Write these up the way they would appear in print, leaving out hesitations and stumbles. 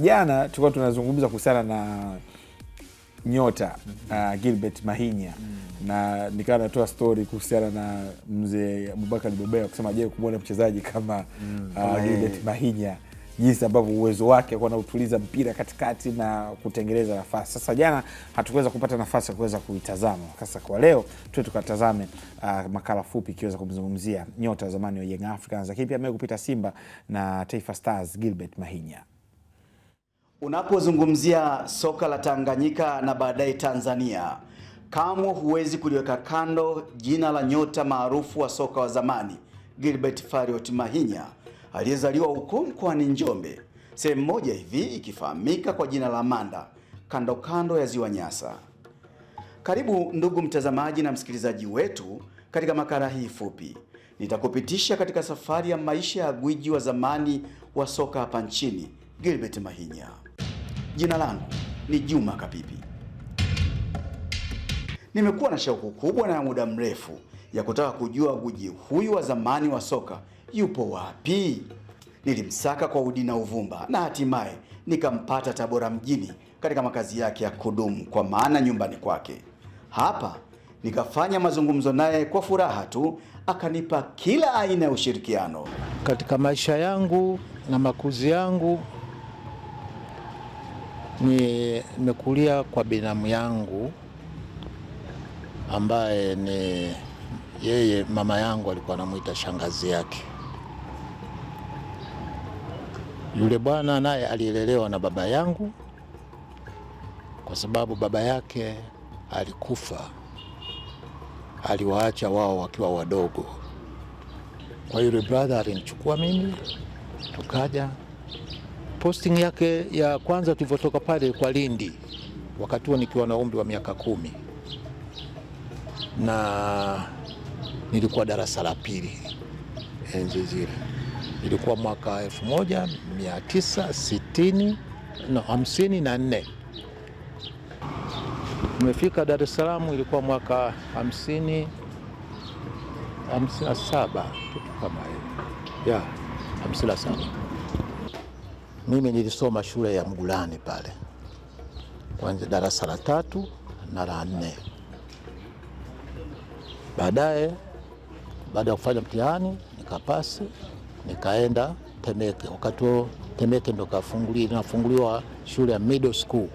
Jana tulikuwa tunazungumza kuhusiana na nyota Gilbert Mahinya na nikawa natoa story kuhusiana na mzee Abubakar Bobea kusema je kumwona mchezaji kama Gilbert Mahinya jinsi ambavyo uwezo wake kwa kutuliza mpira katikati na kutengeneza nafasi. Sasa jana hatukuweza kupata nafasi ya kuweza kuitazama. Sasa kwa leo tukatazame makala fupi ikiweza kumzungumzia nyota zamani wa Young Africans lakini pia amekupita Simba na Taifa Stars Gilbert Mahinya. Unapozungumzia soka la Tanganyika na baadaye Tanzania, kamwe huwezi kuliweka kando jina la nyota maarufu wa soka wa zamani Gilbert Fariot Mahinya aliyezaliwa huko mkoani Njombe, sehemu moja hivi ikifahamika kwa jina la Manda, kando kando ya Ziwa Nyasa. Karibu ndugu mtazamaji na msikilizaji wetu katika makala hii fupi. Nitakupitisha katika safari ya maisha ya gwiji wa zamani wa soka hapa nchini Gilbert Mahinya. Jina langu ni Juma Kapipi. Nimekuwa na shauku kubwa na muda mrefu ya kutaka kujua gwiji huyu wa zamani wa soka yupo wapi. Nilimsaka kwa udi na uvumba na hatimaye nikampata Tabora mjini katika makazi yake ya kudumu, kwa maana nyumbani kwake. Hapa nikafanya mazungumzo naye kwa furaha tu, akanipa kila aina ya ushirikiano. Katika maisha yangu na makuzi yangu nimekulia kwa binamu yangu ambaye ni yeye, mama yangu alikuwa anamuita shangazi yake. Yule bwana naye alielelewa na baba yangu kwa sababu baba yake alikufa, aliwaacha wao wakiwa wadogo. Kwa hiyo yule brother alinichukua mimi, tukaja. Posting yake ya kwanza tulivyotoka pale kwa Lindi, wakati huo nikiwa na umri wa miaka 10 na nilikuwa darasa la pili enzi zile. Ilikuwa mwaka 1954. Nimefika Dar es Salaam ilikuwa mwaka 57 kitu kama hiyo. Ya 57. Mimi nilisoma shule ya Mgulani pale, kwanza darasa la 3 na la 4. Baada ya kufanya mtihani nikapasi, nikaenda Temeke. Wakati huo Temeke ndo nafunguliwa shule ya middle school.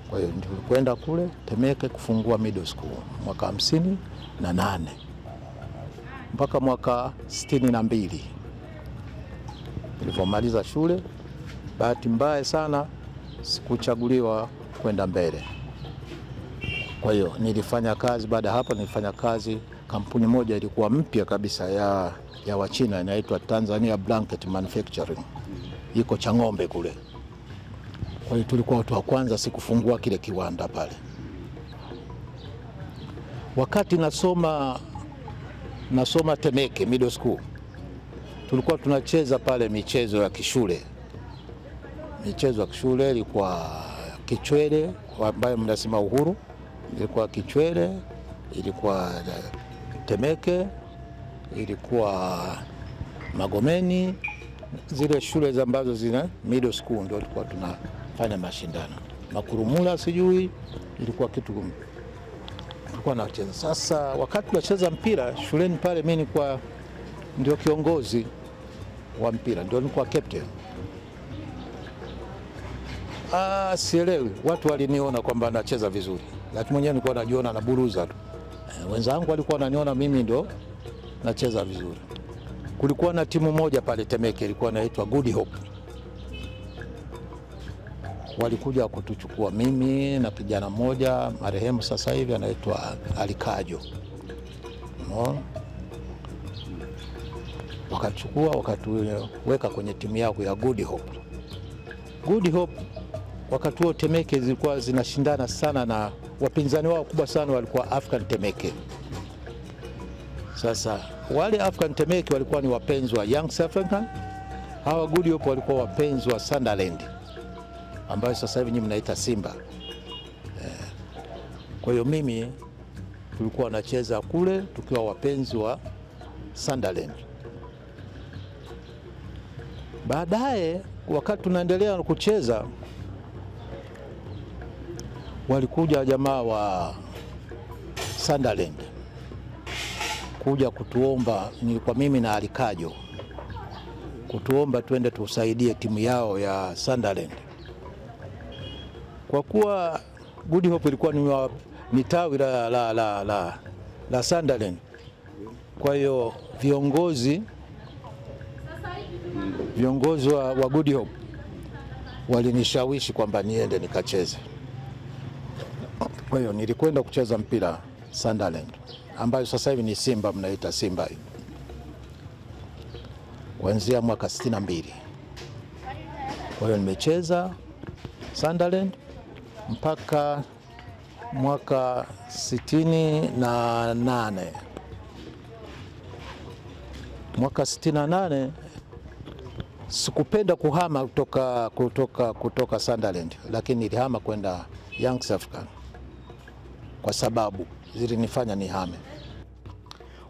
Kwa hiyo nilikwenda kule Temeke kufungua middle school mwaka 58 mpaka mwaka 62. Nilipomaliza shule, bahati mbaya sana sikuchaguliwa kwenda mbele. Kwa hiyo nilifanya kazi, baada hapo nilifanya kazi kampuni moja ilikuwa mpya kabisa ya Wachina, inaitwa Tanzania Blanket Manufacturing. Iko Chang'ombe kule. Kwa hiyo tulikuwa watu wa kwanza sikufungua kile kiwanda pale. Wakati nasoma Temeke middle school, tulikuwa tunacheza pale michezo ya kishule. Michezo ya kishule ilikuwa kichwele, ambayo mnasema Uhuru, ilikuwa kichwele, ilikuwa Temeke, ilikuwa Magomeni. Zile shule ambazo zina middle school ndio tulikuwa tunafanya mashindano. Makurumula sijui ilikuwa kitu gumu. Tulikuwa tunacheza. Sasa wakati tunacheza mpira shuleni pale, mimi nilikuwa ndio kiongozi wa mpira, ndio nilikuwa captain. Sielewi, watu waliniona kwamba nacheza vizuri, lakini mwenyewe nilikuwa najiona na buruza tu. Wenzangu walikuwa wananiona mimi ndio nacheza vizuri. Kulikuwa na timu moja pale Temeke ilikuwa inaitwa Good Hope. Walikuja kutuchukua mimi na kijana mmoja marehemu sasa hivi anaitwa Alikajo. Wakachukua wakatuweka kwenye timu yao ya Good Hope. Good Hope wakati huo Temeke zilikuwa zinashindana sana na wapinzani wao kubwa sana walikuwa African Temeke. Sasa wale African Temeke walikuwa ni wapenzi wa Young African, hawa Good Hope walikuwa wapenzi wa Sunderland ambayo sasa hivi nyinyi mnaita Simba. Kwa hiyo mimi tulikuwa tunacheza kule tukiwa wapenzi wa Sunderland. Baadaye wakati tunaendelea kucheza, walikuja jamaa wa Sunderland kuja kutuomba, nilikuwa mimi na Alikajo, kutuomba twende tusaidie timu yao ya Sunderland. Kwa kuwa Good Hope ilikuwa ni tawi la Sunderland, kwa hiyo viongozi wa Good Hope walinishawishi kwamba niende nikacheze. Kwa hiyo nilikwenda kucheza mpira Sunderland, ambayo sasa hivi ni Simba, mnaita Simba hii, kuanzia mwaka 62. Kwa hiyo nimecheza Sunderland mpaka mwaka 68. Mwaka 68 sikupenda kuhama kutoka Sunderland, lakini nilihama kwenda Young Africans kwa sababu zilinifanya nihame.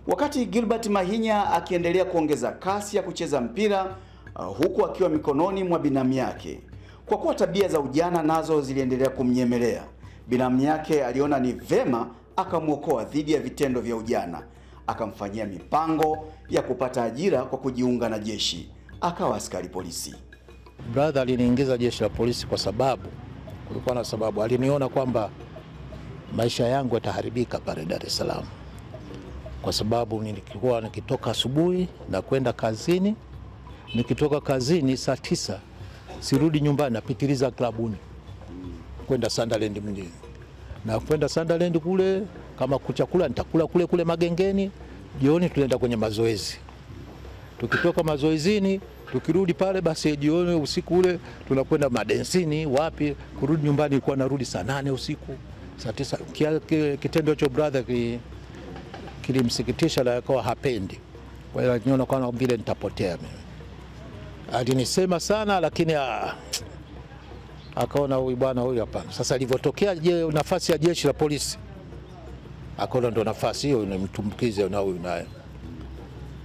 Wakati Gilbert Mahinya akiendelea kuongeza kasi ya kucheza mpira huku akiwa mikononi mwa binamu yake, kwa kuwa tabia za ujana nazo ziliendelea kumnyemelea, binamu yake aliona ni vema akamwokoa dhidi ya vitendo vya ujana, akamfanyia mipango ya kupata ajira kwa kujiunga na jeshi, akawa askari polisi. Brother aliniingiza jeshi la polisi kwa sababu, kulikuwa na sababu, aliniona kwamba maisha yangu yataharibika pale Dar es Salaam, kwa sababu nilikuwa nikitoka asubuhi na kwenda kazini, nikitoka kazini saa 9 sirudi nyumbani, napitiliza klabuni kwenda Sunderland mjini, na kwenda Sunderland kule kama kuchakula nitakula kule magengeni, jioni tunaenda kwenye mazoezi. Tukitoka mazoezini tukirudi pale basi jioni usiku ule tunakwenda madensini wapi, kurudi nyumbani ilikuwa narudi saa 8 usiku, saa 9. Kitendo cha brother kilimsikitisha na akawa hapendi. Kwa hiyo aliniona kama vile nitapotea mimi. Alinisema sana, lakini akaona huyu bwana huyu hapana. Sasa ilivyotokea nafasi ya jeshi la polisi, akaona ndo nafasi hiyo nimtumbukize na huyu naye.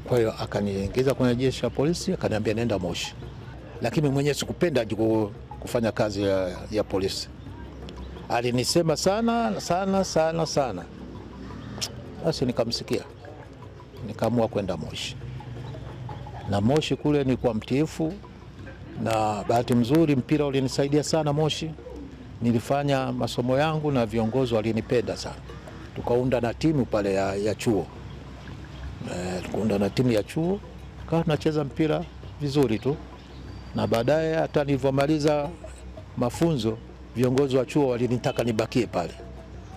Kwa hiyo akaniingiza kwenye jeshi la polisi, akaniambia nenda Moshi. Lakini mwenyewe sikupenda kufanya kazi ya polisi. Alinisema sana. Basi nikamsikia. Nikaamua kwenda Moshi. Na Moshi kule nilikuwa mtiifu, na bahati mzuri mpira ulinisaidia sana Moshi. Nilifanya masomo yangu na viongozi walinipenda sana. Tukaunda na timu pale ya chuo. Tukaunda na timu ya chuo, kawa tunacheza mpira vizuri tu. Na baadaye hata nilivyomaliza mafunzo, viongozi wa chuo walinitaka nibakie pale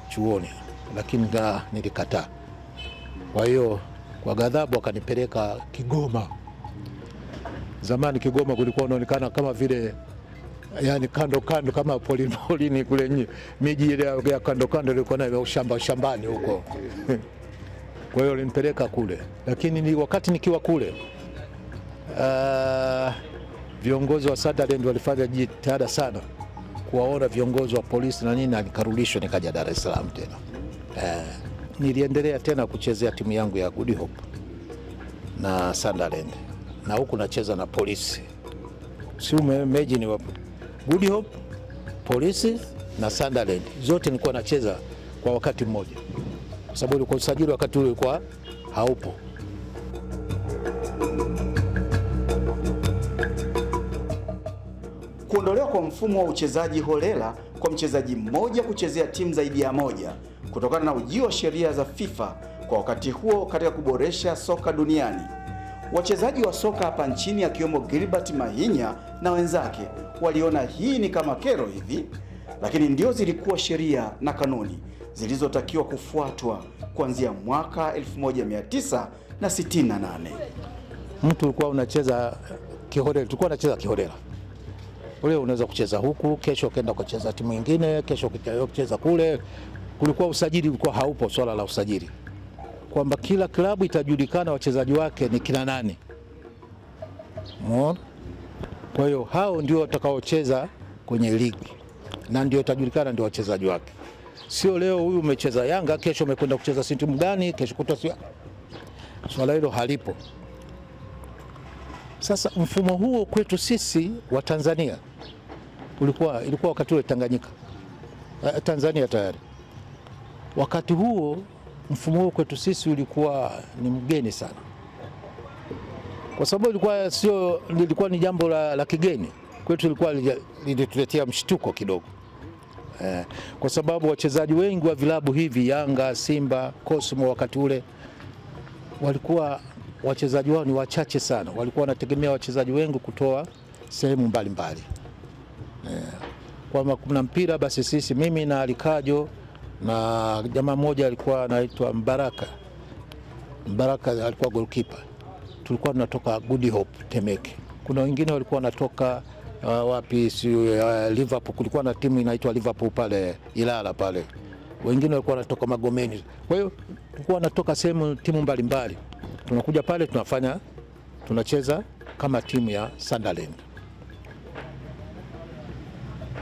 chuoni, lakini nilikataa. Kwa hiyo kwa ghadhabu wakanipeleka Kigoma. Zamani Kigoma kulikuwa unaonekana kama vile yani kando kama polini kule, miji ile ya kando ilikuwa na shambani huko. Kwa hiyo walinipeleka kule, lakini wakati nikiwa kule viongozi wa Sunderland walifanya jitihada sana kuwaona viongozi wa polisi na nini, nikarudishwa nikaja Dar es Salaam tena. Niliendelea tena kuchezea timu yangu ya Good Hope na Sunderland, na huku nacheza na polisi. Si umemeji ni Good Hope, polisi na Sunderland, zote nilikuwa nacheza kwa wakati mmoja, kwa sababu kwa usajili wakati ule ulikuwa haupo. Kuondolewa kwa mfumo wa uchezaji holela kwa mchezaji mmoja kuchezea timu zaidi ya moja kutokana na ujio wa sheria za FIFA kwa wakati huo katika kuboresha soka duniani. Wachezaji wa soka hapa nchini akiwemo Gilbert Mahinya na wenzake waliona hii ni kama kero hivi, lakini ndio zilikuwa sheria na kanuni zilizotakiwa kufuatwa kuanzia mwaka 1968. Mtu ulikuwa unacheza kiholela, tulikuwa tunacheza kiholela. Ule unaweza kucheza huku, kesho ukaenda kucheza timu nyingine, kesho kucheza kule. Kulikuwa usajili ulikuwa haupo, swala la usajili, kwamba kila klabu itajulikana wachezaji wake ni kina nani. Kwa hiyo hao ndio watakaocheza kwenye ligi na ndio itajulikana ndio wachezaji wake. Sio leo huyu umecheza Yanga, kesho umekwenda kucheza timu gani, kesho kutwa. Swala hilo halipo. Sasa mfumo huo kwetu sisi wa Tanzania ilikuwa wakati ule Tanganyika, Tanzania tayari. Wakati huo mfumo huo kwetu sisi ulikuwa ni mgeni sana, kwa sababu lilikuwa ni jambo la kigeni kwetu, lilituletea mshtuko kidogo, kwa sababu wachezaji wengi wa vilabu hivi Yanga, Simba, Cosmo wakati ule walikuwa wachezaji wao ni wachache sana, walikuwa wanategemea wachezaji wengi kutoa sehemu mbalimbali. Kwa kuna mpira basi sisi, mimi na Alikajo na jamaa mmoja alikuwa anaitwa Mbaraka alikuwa goalkeeper, tulikuwa tunatoka Good Hope Temeke. Kuna wengine walikuwa wanatoka Liverpool, kulikuwa na timu inaitwa Liverpool pale Ilala pale, wengine walikuwa wanatoka Magomeni. Kwa hiyo tulikuwa wanatoka timu mbalimbali, tunakuja pale tunacheza kama timu ya Sunderland.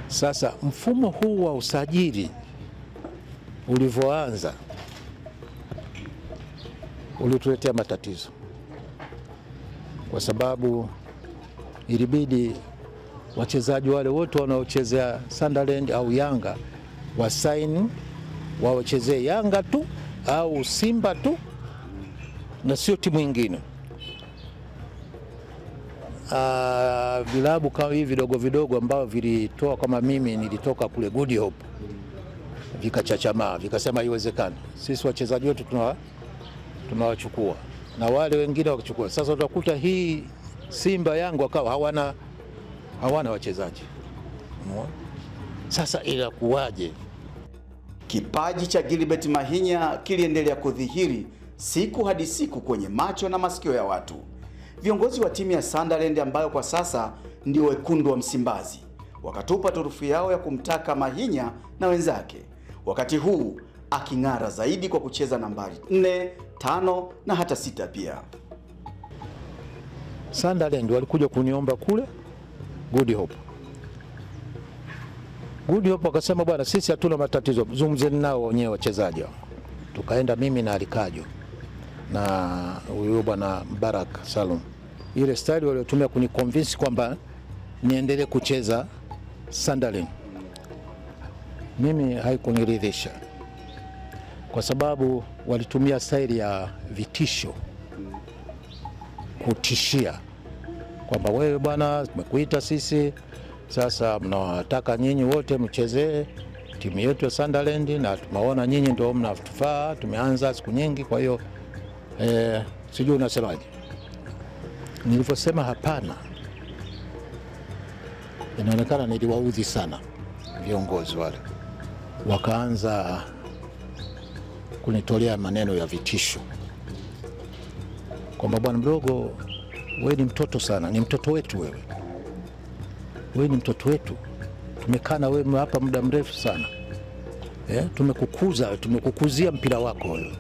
Sasa mfumo huu wa usajili ulivyoanza ulituletea matatizo, kwa sababu ilibidi wachezaji wale wote wanaochezea Sunderland au Yanga wachezee Yanga tu au Simba tu na sio timu nyingine. Vilabu kama hivi vidogo vidogo ambao vilitoa, kama mimi nilitoka kule Good Hope, vikachachamaa vikasema haiwezekani, sisi wachezaji wetu tunawachukua na wale wengine wakichukua. Sasa utakuta hii Simba Yanga wakawa hawana wachezaji. Sasa inakuwaje? Kipaji cha Gilbert Mahinya kiliendelea kudhihiri siku hadi siku kwenye macho na masikio ya watu. Viongozi wa timu ya Sunderland ambayo kwa sasa ndio wekundu wa Msimbazi wakatupa turufu yao ya kumtaka Mahinya na wenzake, wakati huu aking'ara zaidi kwa kucheza nambari 4, 5 na hata 6 pia. Sunderland walikuja kuniomba kule Good Hope. Good Hope wakasema bwana, sisi hatuna matatizo, zungumzeni nao wenyewe wachezaji. Tukaenda mimi na Alikajo na huyo bwana Mbaraka Salum. Ile style waliotumia kuniconvince kwamba niendelee kucheza Sunderland, mimi haikuniridhisha, kwa sababu walitumia style ya vitisho, kutishia kwamba wewe bwana, tumekuita sisi sasa, mnawataka nyinyi wote mchezee timu yetu ya Sunderland na tumeona nyinyi ndio mnatufaa, tumeanza siku nyingi, kwa hiyo sijui unasemaje. Nilivyosema hapana, inaonekana niliwaudhi sana viongozi wale, wakaanza kunitolea maneno ya vitisho kwamba bwana mdogo, wewe ni mtoto sana, ni mtoto wetu wewe ni mtoto wetu, tumekaa na wewe hapa muda mrefu sana, tumekukuzia mpira wako wewe,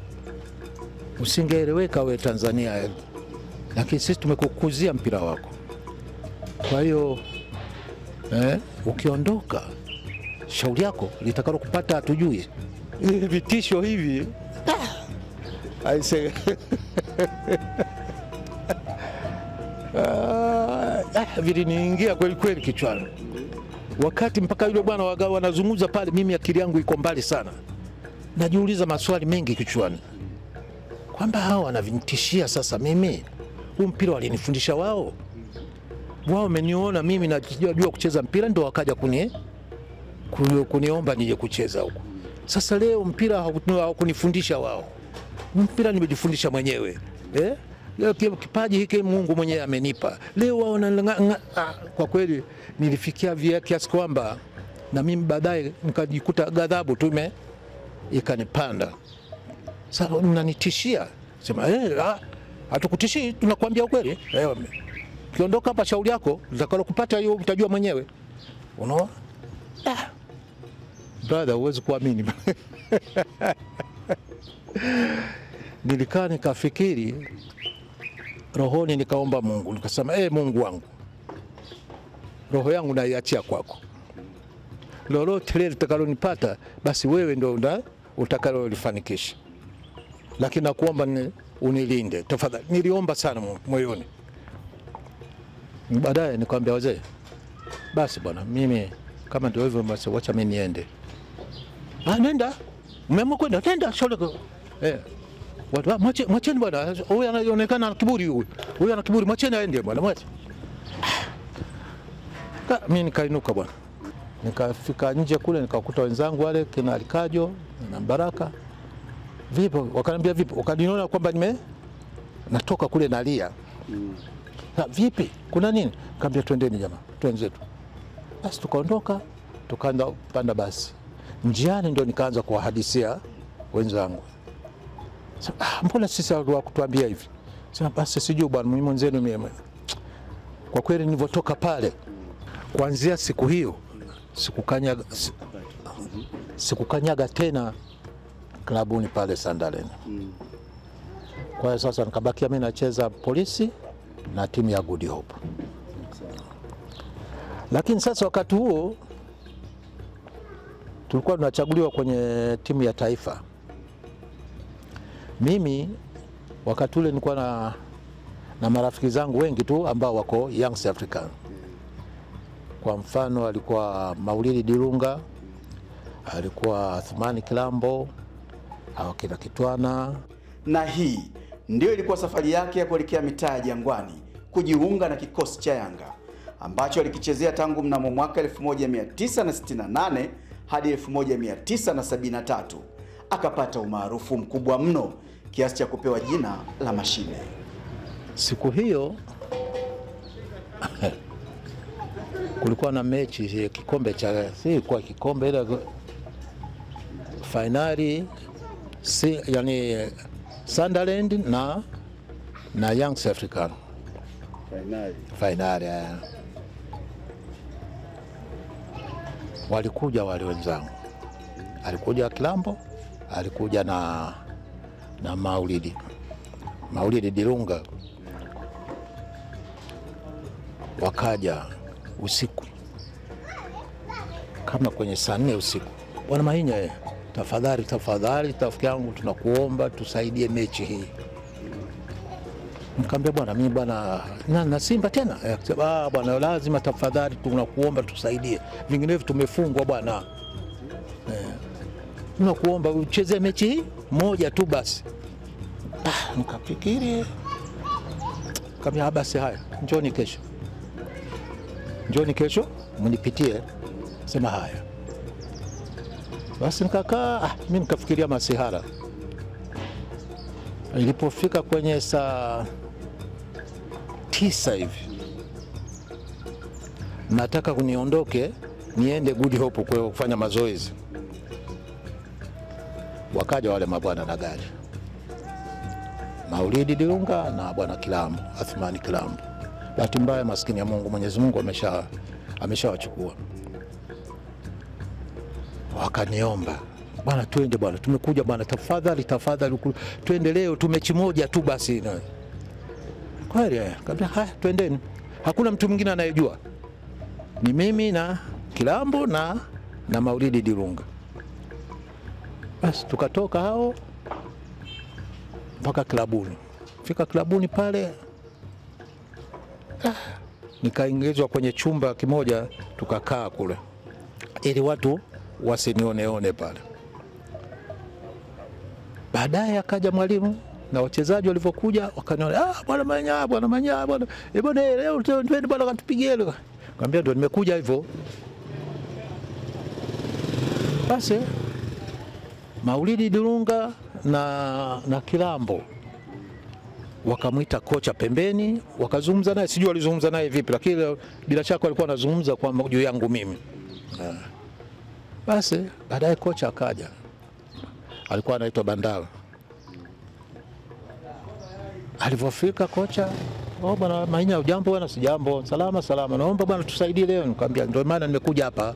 usingeeleweka wewe Tanzania, lakini sisi tumekukuzia mpira wako. Kwa hiyo ukiondoka, shauri yako litakalo kupata hatujui. Vitisho hivi I say viliniingia kweli kweli kichwani, wakati mpaka yule bwana wanazungumza pale, mimi akili yangu iko mbali sana, najiuliza maswali mengi kichwani kwamba hao wanavinitishia. Sasa mimi huu mpira walinifundisha wao wameniona mimi najua kucheza mpira, ndio wakaja kuniomba nije kucheza huko. Sasa leo mpira hawakunifundisha wao, mpira nimejifundisha mwenyewe. Leo kipaji hiki Mungu mwenyewe amenipa. Leo waona kwa kweli nilifikia kiasi kwamba na mimi baadaye nikajikuta ghadhabu tu ikanipanda. Sasa mnanitishia. Sema hatukutishi, tunakuambia ukweli. Ukiondoka hapa shauri yako, utakalo kupata hiyo utajua mwenyewe. Unaona? Brother, huwezi kuamini. Nilikaa nikafikiri rohoni, nikaomba Mungu, nikasema Mungu wangu, roho yangu naiachia kwako, lolote lile litakalonipata basi wewe ndio utakalolifanikisha, lakini nakuomba unilinde tafadhali. Niliomba sana moyoni, Baadaye nikamwambia wazee, basi bwana, mimi kama ndio hivyo basi wacha mimi niende. Nenda. Umeamua kwenda? Nenda shule. Watu mwacheni bwana. Huyu anaonekana ana kiburi huyu. Huyu ana kiburi, mwacheni aende bwana, mwache. Mimi nikainuka bwana. Nikafika nje kule nikakuta wenzangu wale kina Alikajo na Baraka. Vipi? Wakaniambia vipi? Wakaniona kwamba natoka kule nalia. Vipi? Kuna nini? Nikamwambia twendeni jamaa, twende zetu. Basi tukaondoka, tukaanza kupanda basi. Njiani ndio nikaanza kuwahadisia wenzangu. Mbona sisi hawakutuambia hivi? Sema basi sijui bwana, mimi mwenzenu mimi. Kwa kweli nilivotoka pale, kuanzia siku hiyo sikukanyaga tena klabuni pale Sunderland. Kwa hiyo sasa nikabakia mimi nacheza Polisi na timu ya Good Hope. Lakini sasa wakati huo tulikuwa tunachaguliwa kwenye timu ya taifa. Mimi wakati ule nilikuwa na marafiki zangu wengi tu ambao wako Young African. Kwa mfano alikuwa Maulidi Dirunga, alikuwa Athmani Kilambo, au kina Kitwana. Na hii ndio ilikuwa safari yake ya kuelekea mitaa ya Jangwani kujiunga na kikosi cha Yanga ambacho alikichezea tangu mnamo mwaka 1968 hadi 1973. Akapata umaarufu mkubwa mno kiasi cha kupewa jina la Mashine. Siku hiyo kulikuwa na mechi kikombe cha kwa kikombe ile finali yani Sunderland na Young African finali. Walikuja wale wenzangu, alikuja Kilambo, alikuja na Maulidi Dirunga. Wakaja usiku kama kwenye saa 4 usiku. Bwana Mahinya, tafadhali rafiki yangu, tunakuomba tusaidie mechi hii. Nikamwambia bwana, mimi bwana na Simba tena. Akasema bwana, lazima tafadhali tunakuomba tusaidie, vinginevyo tumefungwa bwana. Tunakuomba ucheze mechi hii moja tu basi. Nikafikiri kama basi haya, njoni kesho mnipitie. Sema haya. Basi nikakaa, mimi nikafikiria masihara. Ilipofika kwenye saa 9 hivi, nataka kuniondoke niende Good Hope kwa kufanya mazoezi. Wakaja wale mabwana na gari, Maulidi Dirunga na bwana Kilambo, Athmani Kilambo. Bahati mbaya maskini ya Mungu, Mwenyezi Mungu ameshawachukua. Wakaniomba, bwana twende bwana, tumekuja bwana, tafadhali twende leo, tumechi moja tu basi. Kweli kabla haya twendeni. Hakuna mtu mwingine anayejua, ni mimi na Kilambo na Maulidi Dirunga. Basi tukatoka hao mpaka klabuni. Fika klabuni pale, nikaingizwa kwenye chumba kimoja, tukakaa kule ili watu wasinioneone pale. Baadaye akaja mwalimu na wachezaji walivyokuja wakaniona, bwana Manya, leo twende bwana katupigie. Nikamwambia ndio nimekuja hivyo. Basi Maulidi Dirunga na Kilambo wakamwita kocha pembeni, wakazungumza naye, sijui walizungumza naye vipi, lakini bila shaka walikuwa wanazungumza kwa juu yangu mimi. Basi baadaye kocha akaja, alikuwa anaitwa Bandala. Alipofika kocha, bwana Mahinya, ujambo bwana? Sijambo. Salama. Naomba bwana tusaidie leo. Nikamwambia ndio maana nimekuja hapa.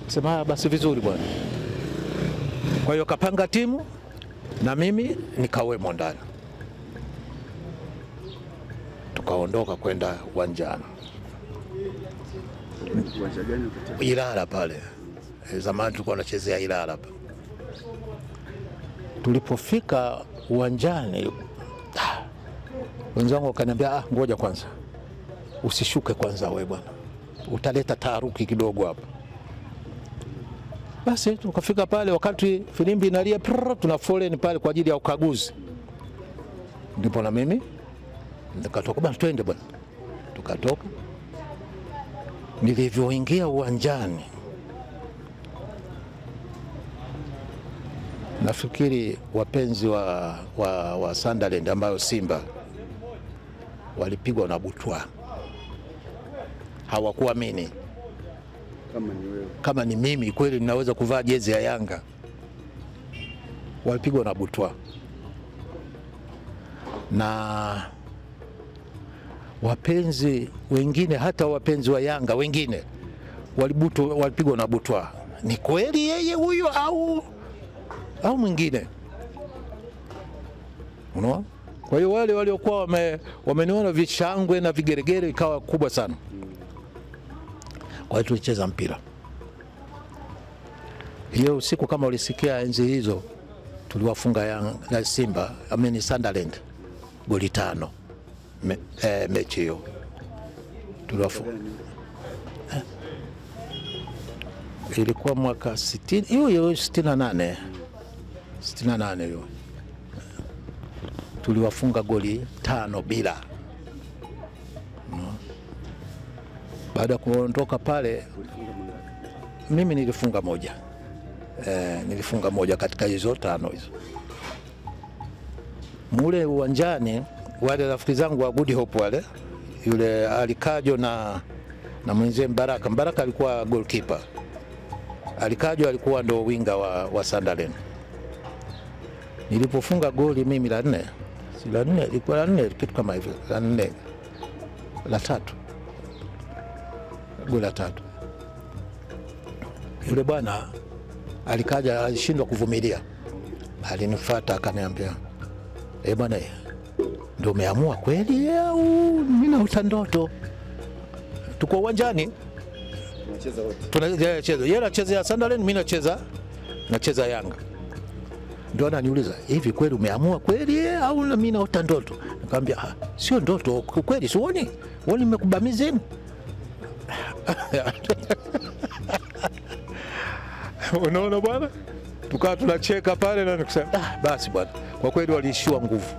Sema basi vizuri bwana. Kwa hiyo kapanga timu na mimi nikawemo ndani. Tukaondoka kwenda uwanjani. Uwanja gani? Ilala pale. Zamani tulikuwa tunachezea Ilala. Tulipofika uwanjani, wenzangu wakaniambia ngoja kwanza. usishuke kwanza we bwana, utaleta taharuki kidogo hapa. Basi tukafika pale, wakati filimbi inalia tuna foleni pale kwa ajili ya ukaguzi. Ndipo na mimi nikatoka, bwana twende bwana. Tukatoka. Nilivyoingia uwanjani, nafikiri wapenzi wa Sunderland ambayo Simba walipigwa na butwa. Hawakuamini kama ni mimi kweli ninaweza kuvaa jezi ya Yanga. Walipigwa na butwa. Na wapenzi wengine, hata wapenzi wa Yanga wengine walipigwa na butwa. Ni kweli yeye huyo au mwingine? Unaona? Kwa hiyo wale waliokuwa wameniona vishangwe na vigeregere ikawa kubwa sana. Kwa hiyo tulicheza mpira. Hiyo usiku kama ulisikia enzi hizo, tuliwafunga Simba, Sunderland goli 5. Mechi hiyo tuliwafunga. Ilikuwa mwaka 60, hiyo 68 hiyo. Tuliwafunga goli 5 bila. Baada ya kuondoka pale, mimi nilifunga moja. Nilifunga moja katika hizo 5 hizo. Mule uwanjani wale rafiki zangu wa Good Hope wale, yule Alikajo na mwenzie Mbaraka. Mbaraka alikuwa goalkeeper. Alikajo alikuwa ndo winga wa Sunderland. Nilipofunga goli mimi la 4, si la 4, ilikuwa la 4 kitu kama hivyo, la 4, la 3. Goli la 3. Yule bwana Alikaja alishindwa kuvumilia. Alinifuata akaniambia, bwana, ndio umeamua kweli au mimi naota ndoto? Tuko uwanjani tunacheza wote. Tunacheza. Yeye anacheza Sunderland, mimi nacheza Yanga. Ndio ananiuliza, hivi kweli umeamua kweli au mimi naota ndoto? Nikamwambia, sio ndoto, kweli sioni. Wewe nimekubamiza. Unaona bwana? Tukawa tunacheka pale na nikasema, basi bwana, kwa kweli waliishiwa nguvu.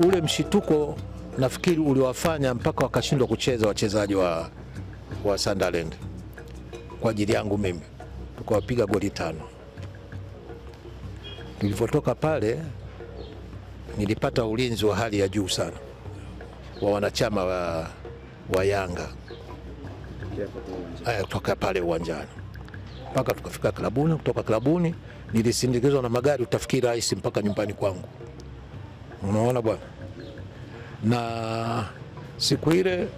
Ule mshituko nafikiri uliwafanya mpaka wakashindwa kucheza wachezaji wa Sunderland. Kwa ajili yangu mimi tukawapiga goli 5. Nilipotoka pale nilipata ulinzi wa hali ya juu sana wa wanachama wa Yanga. Kutoka pale uwanjani mpaka tukafika klabuni. Kutoka klabuni nilisindikizwa na magari, utafikiri rahisi, mpaka nyumbani kwangu. Unaona bwana? Na siku ile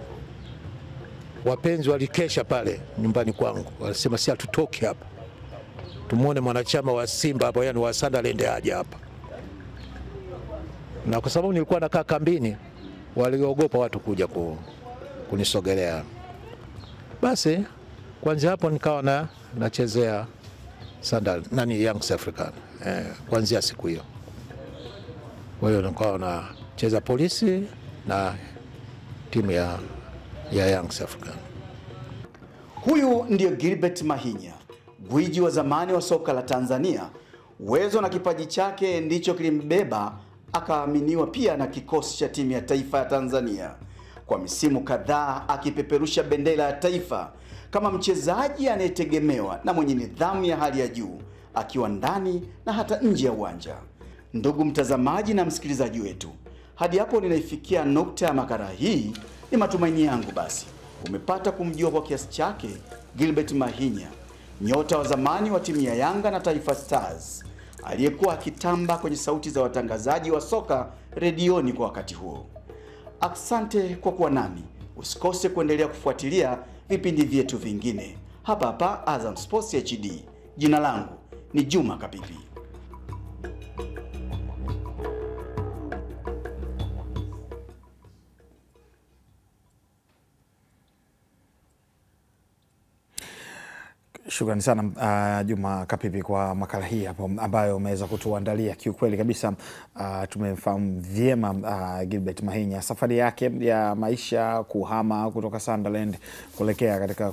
wapenzi walikesha pale nyumbani kwangu. Walisema si hatutoki hapa, tumuone mwanachama wa Simba hapo, yani wa Sunderland aje hapa. Na kwa sababu nilikuwa nakaa kambini, waliogopa watu kuja kunisogelea. Basi kwanza hapo nikawa nachezea Sunderland, Young African, kuanzia siku hiyo. Kwa hiyo nikawa nacheza Polisi na timu ya Young African. Huyu ndio Gilbert Mahinya, gwiji wa zamani wa soka la Tanzania. Uwezo na kipaji chake ndicho kilimbeba akaaminiwa pia na kikosi cha timu ya taifa ya Tanzania, kwa misimu kadhaa akipeperusha bendera ya taifa kama mchezaji anayetegemewa na mwenye nidhamu ya hali ya juu, akiwa ndani na hata nje ya uwanja. Ndugu mtazamaji na msikilizaji wetu, hadi hapo ninaifikia nukta ya makala hii. Ni matumaini yangu basi umepata kumjua kwa kiasi chake Gilbert Mahinya, nyota wa zamani wa timu ya Yanga na Taifa Stars, aliyekuwa akitamba kwenye sauti za watangazaji wa soka redioni kwa wakati huo. Asante kwa kuwa nami. Usikose kuendelea kufuatilia vipindi vyetu vingine hapa hapa Azam Sports HD. Jina langu ni Juma Kapipi. Shukrani sana Juma Kapipi kwa makala hii hapo ambayo umeweza kutuandalia. Kiukweli kabisa tumefahamu vyema Gilbert Mahinya, safari yake ya maisha, kuhama kutoka Sunderland kuelekea katika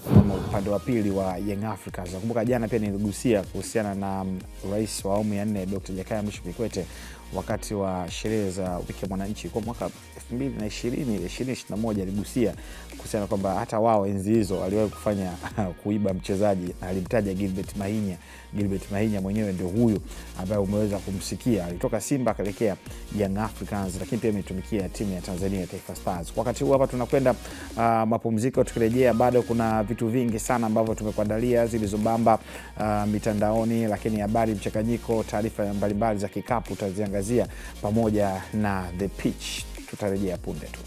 upande wa pili wa Young Africans. Nakumbuka jana pia niligusia kuhusiana na rais wa awamu ya 4 Dr. Jakaya Mrisho Kikwete wakati wa sherehe za wiki ya mwananchi kwa mwaka 2020-2021 aligusia kuhusiana kwamba hata wao enzi hizo waliwahi kufanya kuiba mchezaji, na alimtaja Gilbert Mahinya. Gilbert Mahinya mwenyewe ndio huyu ambaye umeweza kumsikia, alitoka Simba akaelekea Young Africans, lakini pia ametumikia timu ya Tanzania Taifa Stars. Wakati huu hapa tunakwenda mapumziko, tukirejea bado kuna vitu vingi sana ambavyo tumekuandalia zilizobamba mitandaoni, lakini habari mchanganyiko, taarifa mbalimbali za kikapu tutaziangazia pamoja na the pitch. Tutarejea punde tu.